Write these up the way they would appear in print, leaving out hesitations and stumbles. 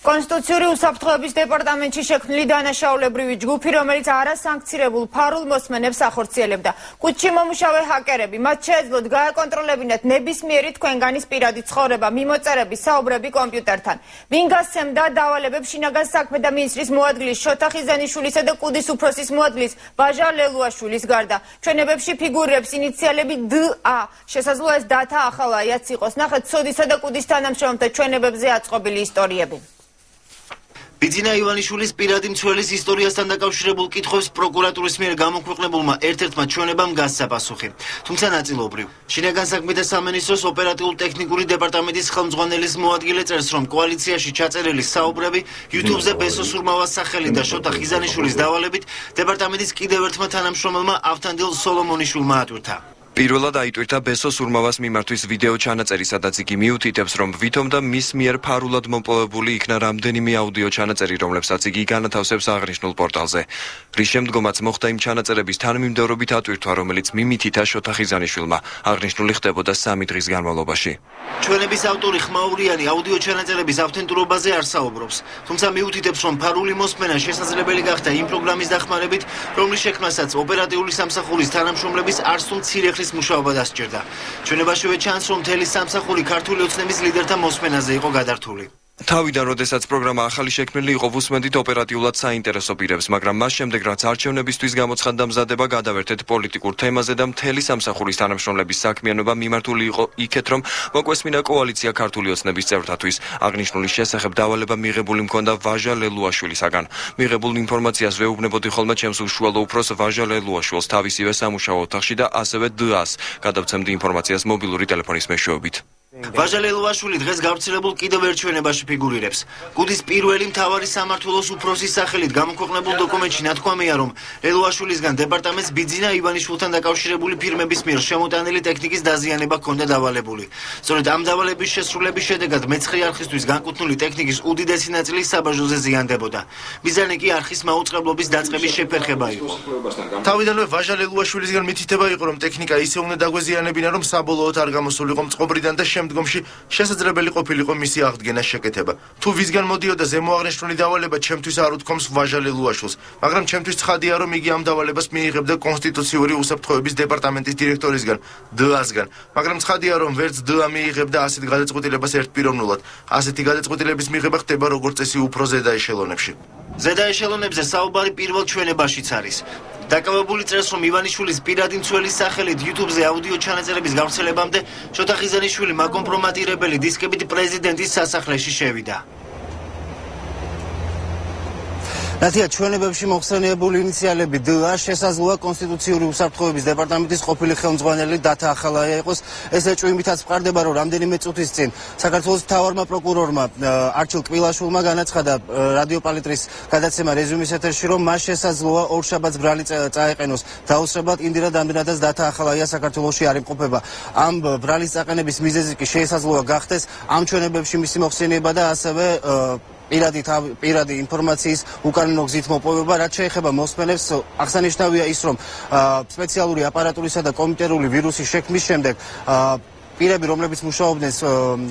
კონსტიტუციური უსაფრთხოების დეპარტამენტში შექმნილი დანაშაულებრივი ჯგუფი, რომელიც არასანქცირებულ ფარულ მოსმენებს ახორციელებდა. კუთში მომუშავე ჰაკერები მათ შეეძლოთ გააკონტროლებინათ ნებისმიერი თქვენგანის პირადი ცხოვრება, მიმოწერები, საუბრები კომპიუტერთან. ვინ გასცემდა დავალებებს შინაგან საქმეთა მინისტრის მოადგილის შოთა ხიზანიშვილისა და კუდის უფროსის მოადგილის ვაჟა ლელუაშვილის გარდა. ჩვენებებში ფიგურირებს ინიციალები და. შესაძლოა ეს დათა ახალაიაც იყოს. ნახეთ ცოდისა და კუდის თანამშრომელთა ჩვენებებზე აწყობილი ისტორიები. ბიძინა ივანიშვილის პირადი მცველის ისტორიასთან დაკავშირებულ კითხვებს პროკურატურის მიერ გამოქვეყნებულმა ერთ-ერთმა ჩვენებამ გასცა პასუხი. თუმცა ნაწილობრივ. შინაგან საქმეთა სამინისტროს ოპერატიულ-ტექნიკური დეპარტამენტის ხელმძღვანელის მოადგილე წერს, რომ კოალიციაში ჩაწერილი საუბრები YouTube-ზე ბესო სურმავას სახელი და შოთა ხიზანიშვილის დავალებით დეპარტამენტის კიდევ ერთმა თანამშრომელმა ავთანდილ სოლომონიშვილმა ატვირთა. პირველად აიტვირთა ბესო სურმავას მიმართვის ვიდეო ჩანაწერი, სადაც იგი მიუთითებს, რომ ვითომ და მის მიერ ფარულად მოპოვებული იქნა რამდენიმე აუდიო ჩანაწერი, რომლებსაც იგი განათავსებს აღნიშნულ პორტალზე. რის შემდგომაც მოხდა იმ ჩანაწერების თანმიმდევრობით ატვირთვა, რომელიც მიმითითა შოთა ხიზანიშვილმა. აღნიშნული ხდებოდა 3 დღის განმავლობაში. ჩვენების ავტორი ხმაურიანი აუდიო ჩანაწერების ავთენტურობაზე არ საუბრობს, თუმცა მიუთითებს, რომ ფარული მოსმენა შესაძლებელი გახდა იმ პროგრამის დახმარებით, რომლის შექმნასაც ოპერატიული სამსახურის თანამშრომლების არც თუ მცირე მუშაობა დასჭირდა. ჩვენებაშივე ჩანს, რომ მთელი სამსახური ქართული ოცნების ლიდერთა მოსმენაზე იყო გადართული. თავიდან, როდესაც პროგრამა ახალი შექმნილი იყო, ვუსმენდით ოპერატიულად საინტერესო პირებს, მაგრამ მას შემდეგ, რაც არჩევნებისთვის გამოცხადდა მზადება, გადავერთეთ პოლიტიკურ თემაზე და მთელი სამსახურის თანამშრომლების საქმიანობა მიმართული იყო იქეთ, რომ მოგვესმინა კოალიცია ქართული ოცნების წევრთათვის. აღნიშნული შესახებ დავალება მიღებული მქონდა ვაჟა ლელუაშვილისაგან. მიღებულ ინფორმაციას ვეუბნებოდი ხოლმე ჩემს უშუალო უფროს ვაჟა ლელუაშვილს თავისივე სამუშაო ოთახში და ასევე და-ს. გადავცემდი ინფორმაციას მობილური ტელეფონის მეშვეობით. ვაჟა ლელუაშვილი დღეს გავრცელებულ კიდევ ერთ ჩვენებაში ფიგურირებს. კუდის პირველი მთავარი სამმართველოს უფროსის სახელით გამოქვეყნებულ დოკუმენტში ნათქვამია, რომ ლელუაშვილისგან დეპარტამენტს ბიძინა ივანიშვილთან დაკავშირებული ფირმების მიერ შემოტანილი ტექნიკის დაზიანება ჰქონდა დავალებული. სწორედ ამ დავალების შესრულების შედეგად მეცხრე არხისთვის განკუთვნილი ტექნიკის უდიდესი ნაწილი საბაჟოზე ზიანდებოდა. მიზანი კი არხის მაუწყებლობის დაწყების შეფერხება იყო. თავიდანვე ვაჟა ლელუაშვილისგან მითითება იყო, რომ ტექნიკა ისე უნდა დაგვეზიანებინა, რომ საბოლოოდ არ გამოსულიყო მწყობრიდან და შემდგომში შესაძლებელი ყოფილიყო მისი აღდგენა შეკეთება. თუ ვისგან მოდიოდა ზემოაღნიშნული დავალება, ჩემთვის არ უთქვამს ვაჟა ლელუაშვილს, მაგრამ ჩემთვის ცხადია, რომ იგი ამ დავალებას მიიღებდა კონსტიტუციური უსაფრთხოების დეპარტამენტის დირექტორისგან, და-სგან, მაგრამ ცხადია, რომ ვერც და მიიღებდა ასეთ გადაწყვეტილებას ერთპიროვნულად. ასეთი გადაწყვეტილების მიღება ხდება როგორც წესი უფრო ზედა ეშელონებში. ზედა ეშელონებზე საუბარი პირველ ჩვენებაშიც არის. დაკავებული წერს, რომ ივანიშვილის პირადი მცველის სახელით YouTube-ზე აუდიო ჩანაწერების გავრცელებამდე შოთა ხიზანიშვილი მაკომპრომატირებელი დისკებით პრეზიდენტის სასახლეში შევიდა. ნათია, ჩვენებებში მოხსენიებული ინიციალები და შესაძლოა კონსტიტუციური უსაფრთხოების დეპარტამენტის ყოფილი ხელმძღვანელი დათა ახალაია იყოს. ეს ეჭვმითაც ვყარდება, რომ რამდენიმე წუთის წინ საქართველოს მთავარმა პროკურორმა არჩილ კვილაშვილმა განაცხადა რადიო პალიტრის გადაცემა რეზუმის ეთერში, რომ მას შესაძლოა ორშაბათს ბრალი წაეყენოს. დაუსწრებად ინდირა დამდენადაც დათა ახალაია საქართველოში არ იმყოფება. ამ ბრალის წაყენების მიზეზი კი შესაძლოა გახდეს ამ ჩვენებებში მისი მოხსენება და ასევე პირადი ინფორმაციის უკანონო გზით მოპოვება. რაც შეეხება მოსმენებს, აღსანიშნავია ის, რომ სპეციალური აპარატურისა და კომპიუტერული ვირუსის შექმნის შემდეგ პირები, რომლებიც მუშაობდნენ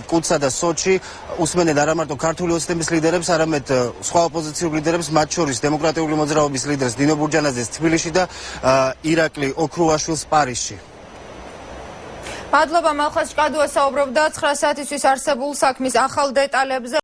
კუდსა და სოჩში, უსმენენ არა მარტო ქართული ოცნების ლიდერებს, არამედ სხვა ოპოზიციურ ლიდერებს, მათ შორის დემოკრატიული მოძრაობის ლიდერს დინო ბურჯანაძეს თბილისში და ირაკლი ოქრუაშვილს პარიზში. მადლობა, მალხაზ ჭკადუა საუბრობდა 9 საათისთვის არსებულ საქმის ახალ დეტალებზე.